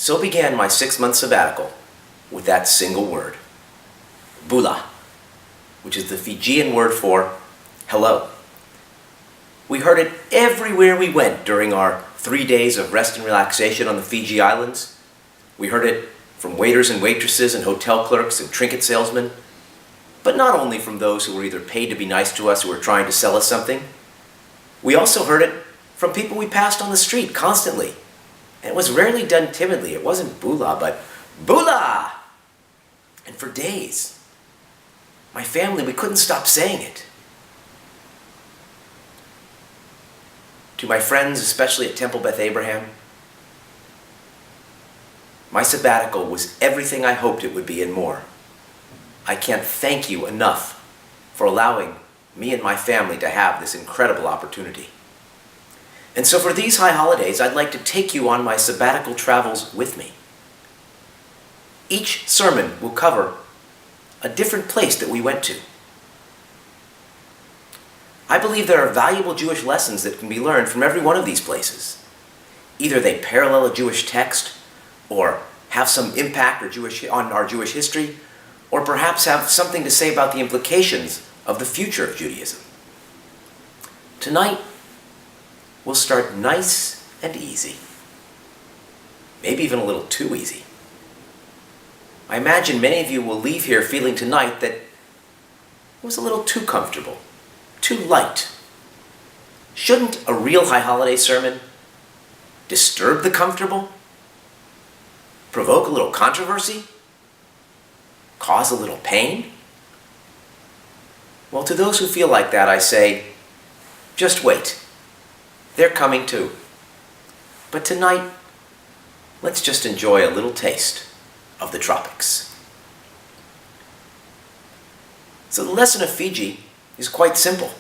So began my 6-month sabbatical with that single word, Bula, which is the Fijian word for hello. We heard it everywhere we went during our 3 days of rest and relaxation on the Fiji Islands. We heard it from waiters and waitresses and hotel clerks and trinket salesmen, but not only from those who were either paid to be nice to us or were trying to sell us something. We also heard it from people we passed on the street constantly. And it was rarely done timidly. It wasn't Bula, but Bula! And for days, my family, we couldn't stop saying it. To my friends, especially at Temple Beth Abraham, my sabbatical was everything I hoped it would be and more. I can't thank you enough for allowing me and my family to have this incredible opportunity. And so for these high holidays, I'd like to take you on my sabbatical travels with me. Each sermon will cover a different place that we went to. I believe there are valuable Jewish lessons that can be learned from every one of these places. Either they parallel a Jewish text, or have some impact on our Jewish history, or perhaps have something to say about the implications of the future of Judaism. Tonight, we'll start nice and easy. Maybe even a little too easy. I imagine many of you will leave here feeling tonight that it was a little too comfortable, too light. Shouldn't a real high holiday sermon disturb the comfortable? Provoke a little controversy? Cause a little pain? Well, to those who feel like that, I say, just wait. They're coming too. But tonight, let's just enjoy a little taste of the tropics. So the lesson of Fiji is quite simple.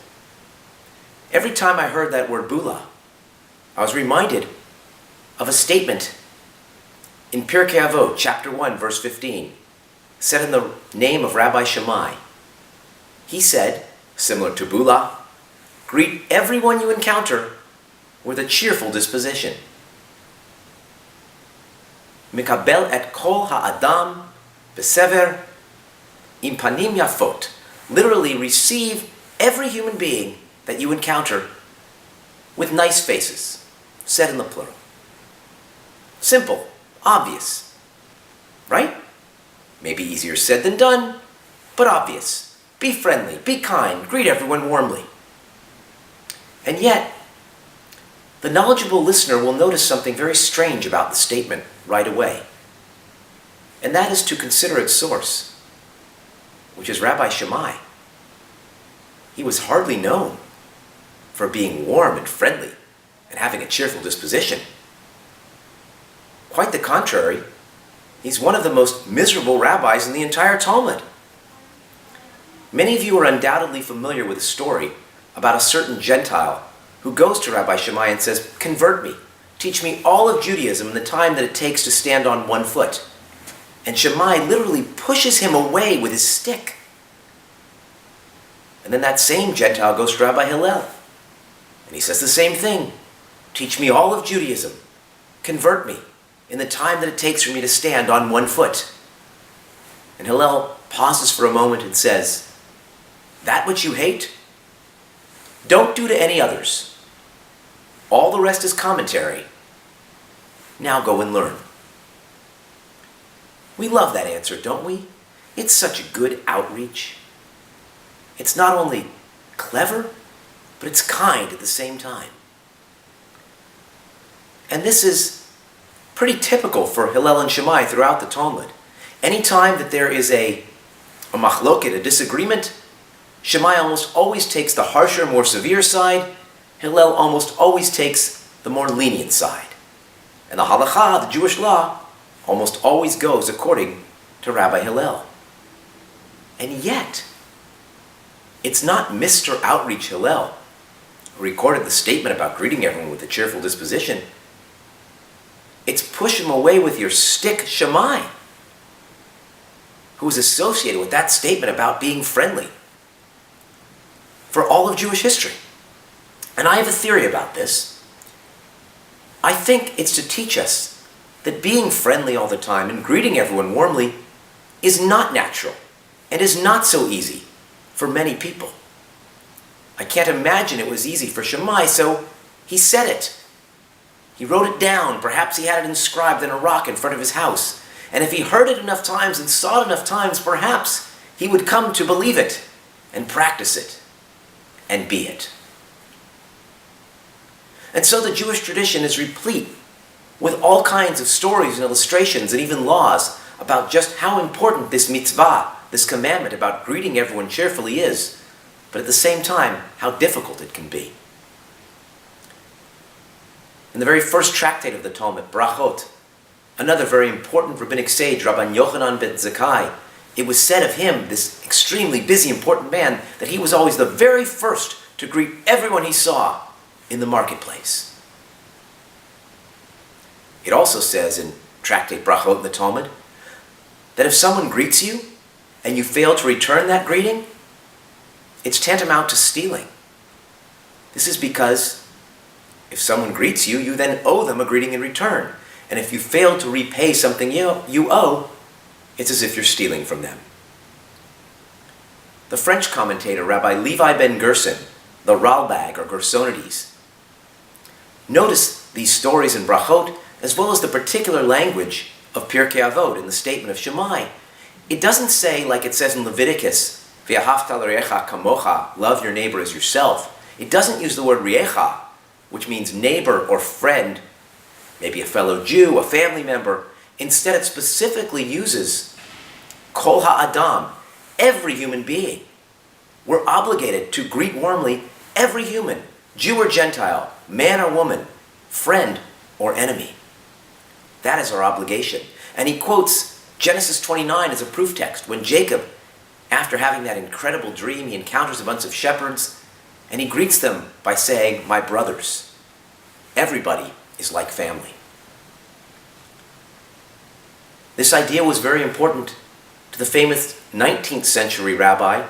Every time I heard that word Bula, I was reminded of a statement in Pirkei Avot, chapter 1, verse 15, said in the name of Rabbi Shammai. He said, similar to Bula, greet everyone you encounter with a cheerful disposition. Mikabel et kol ha'adam besever im panim yafot. Literally, receive every human being that you encounter with nice faces, said in the plural. Simple, obvious, right? Maybe easier said than done, but obvious. Be friendly, be kind, greet everyone warmly. And yet, the knowledgeable listener will notice something very strange about the statement right away. And that is to consider its source, which is Rabbi Shammai. He was hardly known for being warm and friendly and having a cheerful disposition. Quite the contrary, he's one of the most miserable rabbis in the entire Talmud. Many of you are undoubtedly familiar with a story about a certain Gentile who goes to Rabbi Shammai and says, convert me, teach me all of Judaism in the time that it takes to stand on one foot. And Shammai literally pushes him away with his stick. And then that same Gentile goes to Rabbi Hillel, and he says the same thing. Teach me all of Judaism, convert me in the time that it takes for me to stand on one foot. And Hillel pauses for a moment and says, that which you hate, don't do to any others. All the rest is commentary. Now go and learn. We love that answer, don't we? It's such a good outreach. It's not only clever, but it's kind at the same time. And this is pretty typical for Hillel and Shammai throughout the Talmud. Anytime that there is a machloket, a disagreement, Shammai almost always takes the harsher, more severe side. Hillel almost always takes the more lenient side. And the halakha, the Jewish law, almost always goes according to Rabbi Hillel. And yet, it's not Mr. Outreach Hillel who recorded the statement about greeting everyone with a cheerful disposition. It's push him away with your stick Shammai, who is associated with that statement about being friendly for all of Jewish history. And I have a theory about this. I think it's to teach us that being friendly all the time and greeting everyone warmly is not natural and is not so easy for many people. I can't imagine it was easy for Shammai, so he said it. He wrote it down. Perhaps he had it inscribed in a rock in front of his house. And if he heard it enough times and saw it enough times, perhaps he would come to believe it and practice it and be it. And so the Jewish tradition is replete with all kinds of stories and illustrations and even laws about just how important this mitzvah, this commandment about greeting everyone cheerfully is, but at the same time, how difficult it can be. In the very first tractate of the Talmud, Brachot, another very important rabbinic sage, Rabbi Yochanan ben Zakkai, it was said of him, this extremely busy, important man, that he was always the very first to greet everyone he saw in the marketplace. It also says in Tractate Brachot in the Talmud that if someone greets you and you fail to return that greeting, it's tantamount to stealing. This is because if someone greets you, you then owe them a greeting in return. And if you fail to repay something you owe, it's as if you're stealing from them. The French commentator, Rabbi Levi ben Gerson, the Ralbag or Gersonides, notice these stories in Brachot as well as the particular language of Pirkei Avot in the statement of Shammai. It doesn't say, like it says in Leviticus, V'ahavta l'recha kamocha, love your neighbor as yourself. It doesn't use the word riecha, which means neighbor or friend, maybe a fellow Jew, a family member. Instead, it specifically uses kol ha'adam, every human being. We're obligated to greet warmly every human, Jew or Gentile, man or woman, friend or enemy. That is our obligation. And he quotes Genesis 29 as a proof text when Jacob, after having that incredible dream, he encounters a bunch of shepherds and he greets them by saying, "My brothers." Everybody is like family. This idea was very important to the famous 19th century rabbi,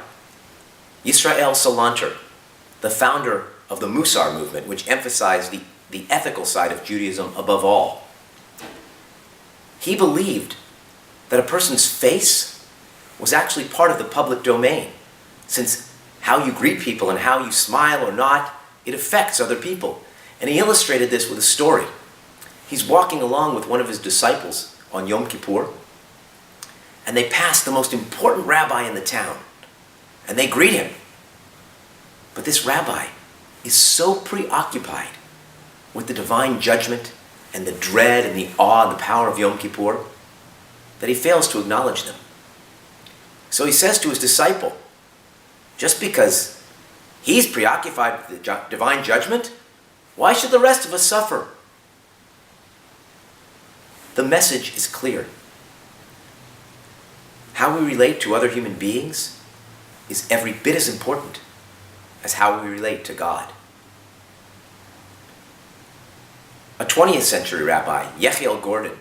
Yisrael Salanter, the founder of the Musar movement, which emphasized the ethical side of Judaism above all. He believed that a person's face was actually part of the public domain, since how you greet people and how you smile or not, it affects other people. And he illustrated this with a story. He's walking along with one of his disciples on Yom Kippur, and they pass the most important rabbi in the town, and they greet him. But this rabbi is so preoccupied with the divine judgment and the dread and the awe and the power of Yom Kippur that he fails to acknowledge them. So he says to his disciple, just because he's preoccupied with the divine judgment, why should the rest of us suffer? The message is clear. How we relate to other human beings is every bit as important as how we relate to God. A 20th century rabbi, Yechiel Gordon,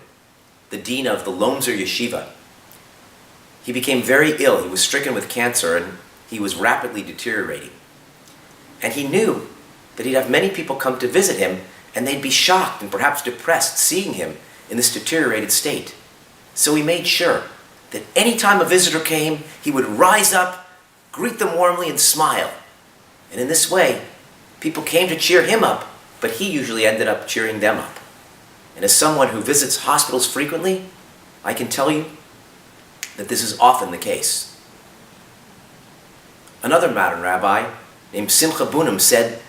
the dean of the Lomzer Yeshiva, he became very ill. He was stricken with cancer and he was rapidly deteriorating. And he knew that he'd have many people come to visit him and they'd be shocked and perhaps depressed seeing him in this deteriorated state. So he made sure that any time a visitor came, he would rise up, greet them warmly, and smile. And in this way, people came to cheer him up, but he usually ended up cheering them up. And as someone who visits hospitals frequently, I can tell you that this is often the case. Another modern rabbi named Simcha Bunim said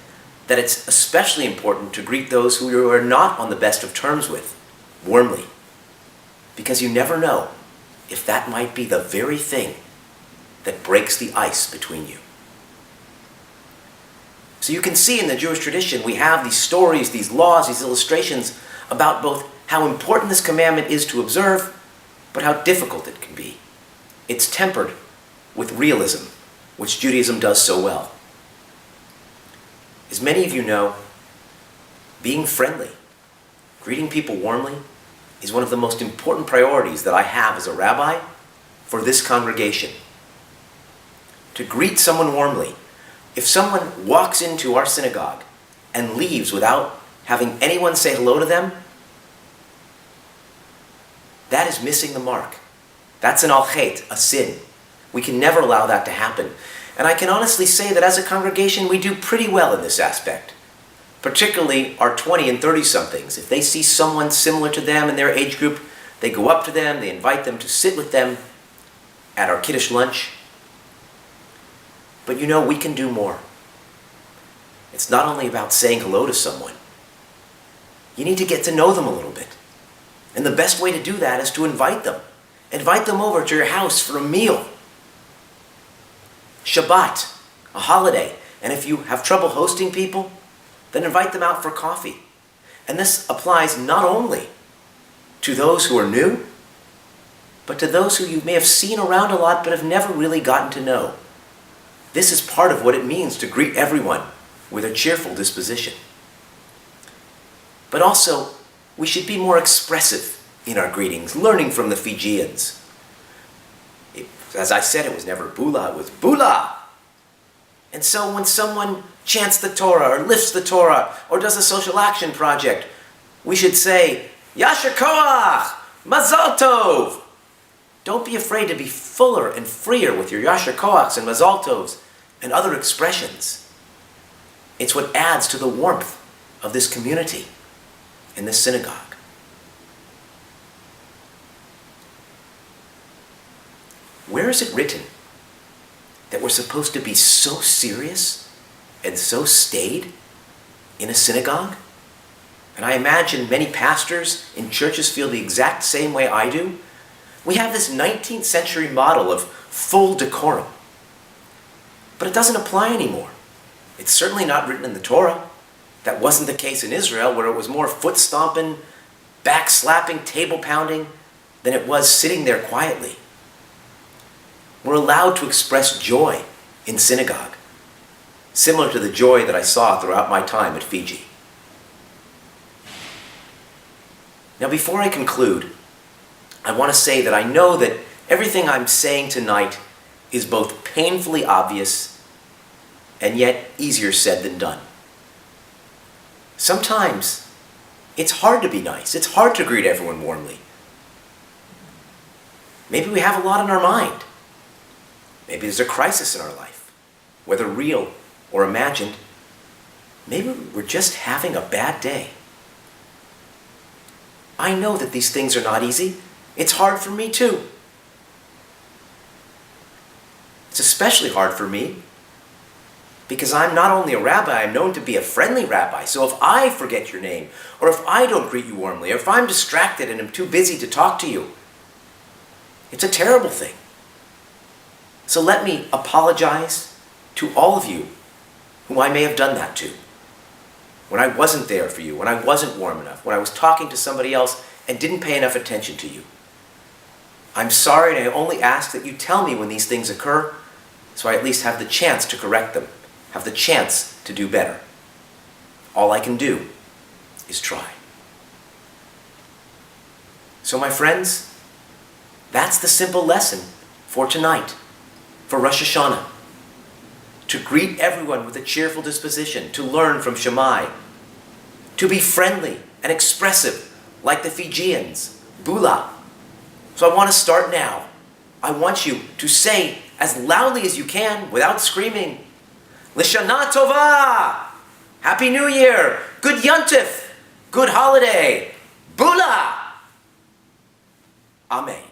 that it's especially important to greet those who you are not on the best of terms with warmly, because you never know if that might be the very thing that breaks the ice between you. So you can see in the Jewish tradition we have these stories, these laws, these illustrations about both how important this commandment is to observe, but how difficult it can be. It's tempered with realism, which Judaism does so well. As many of you know, being friendly, greeting people warmly, is one of the most important priorities that I have as a rabbi for this congregation. To greet someone warmly. If someone walks into our synagogue and leaves without having anyone say hello to them, that is missing the mark. That's an al-chet, a sin. We can never allow that to happen. And I can honestly say that as a congregation, we do pretty well in this aspect. Particularly our 20 and 30-somethings. If they see someone similar to them in their age group, they go up to them, they invite them to sit with them at our Kiddush lunch. But we can do more. It's not only about saying hello to someone. You need to get to know them a little bit. And the best way to do that is to invite them. Invite them over to your house for a meal. Shabbat, a holiday. And if you have trouble hosting people, then invite them out for coffee. And this applies not only to those who are new, but to those who you may have seen around a lot but have never really gotten to know. This is part of what it means to greet everyone with a cheerful disposition. But also, we should be more expressive in our greetings, learning from the Fijians. As I said, it was never Bula, it was Bula. And so when someone chants the Torah or lifts the Torah or does a social action project, we should say, Yasher Koach, Mazal Tov. Don't be afraid to be fuller and freer with your Yasher Koachs and Mazal Tovs and other expressions. It's what adds to the warmth of this community in this synagogue. Where is it written that we're supposed to be so serious and so staid in a synagogue? And I imagine many pastors in churches feel the exact same way I do. We have this 19th century model of full decorum. But it doesn't apply anymore. It's certainly not written in the Torah. That wasn't the case in Israel, where it was more foot stomping, back slapping, table pounding, than it was sitting there quietly. We're allowed to express joy in synagogue, similar to the joy that I saw throughout my time at Fiji. Now, before I conclude, I want to say that I know that everything I'm saying tonight is both painfully obvious and yet easier said than done. Sometimes it's hard to be nice. It's hard to greet everyone warmly. Maybe we have a lot on our mind. Maybe there's a crisis in our life, whether real or imagined. Maybe we're just having a bad day. I know that these things are not easy. It's hard for me too. It's especially hard for me because I'm not only a rabbi, I'm known to be a friendly rabbi. So if I forget your name, or if I don't greet you warmly, or if I'm distracted and am too busy to talk to you, it's a terrible thing. So let me apologize to all of you whom I may have done that to. When I wasn't there for you, when I wasn't warm enough, when I was talking to somebody else and didn't pay enough attention to you. I'm sorry, and I only ask that you tell me when these things occur, so I at least have the chance to correct them, have the chance to do better. All I can do is try. So my friends, that's the simple lesson for tonight, for Rosh Hashana. To greet everyone with a cheerful disposition, to learn from Shammai, to be friendly and expressive like the Fijians, Bula. So I want to start now. I want you to say as loudly as you can, without screaming, L'Shana Tova! Happy New Year! Good Yontif! Good holiday! Bula! Amen.